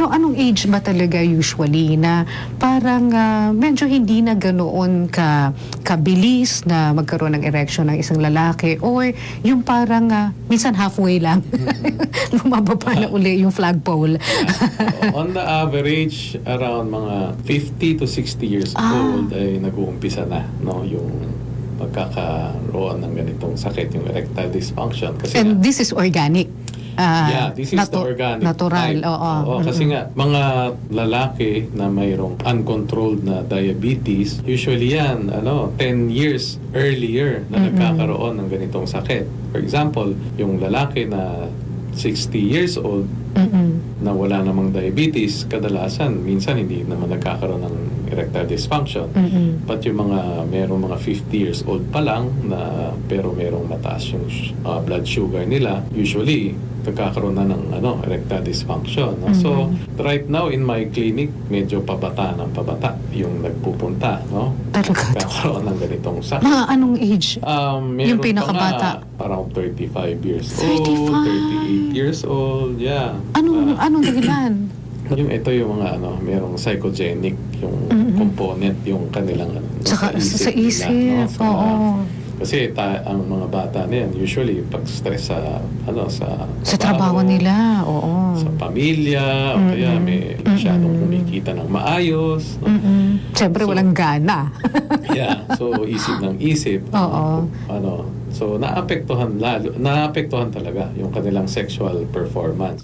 Pero anong age ba talaga usually na parang medyo hindi na ganoon kabilis na magkaroon ng erection ng isang lalaki, or yung parang minsan halfway lang bumababa na uli yung flagpole? On the average, around mga 50 to 60 years old ay nag-uumpisa na, no, yung magkakaroon ng ganitong sakit, yung erectile dysfunction. Kasi And this is organic? This is the organic natural, type. Oo, kasi nga, mga lalaki na mayroong uncontrolled na diabetes, usually yan, 10 years earlier na nagkakaroon ng ganitong sakit. For example, yung lalaki na 60 years old na wala namang diabetes, kadalasan, minsan hindi naman nagkakaroon ng erectile dysfunction. But yung merong mga 50 years old pa lang na pero merong mataas yung blood sugar nila, usually nagkakaroon na ng erectile dysfunction. No? So, right now in my clinic, medyo pabata yung nagpupunta. No? Nagkakaroon ng ganitong sakit. Mga anong age? Yung pinakabata? Around 35 years old, 38 years old, yeah. Anong dahilan? Yung mga merong psychogenic yung component, yung kanilang sa isip nila, no? oo. Kasi ang mga bata na yan, usually pag stress sa trabaho nila, oo. sa pamilya, o kaya may masyadong kumikita ng maayos. No? Siyempre, walang gana. Yeah, so isip ng isip. Oo. So naapektuhan talaga yung kanilang sexual performance.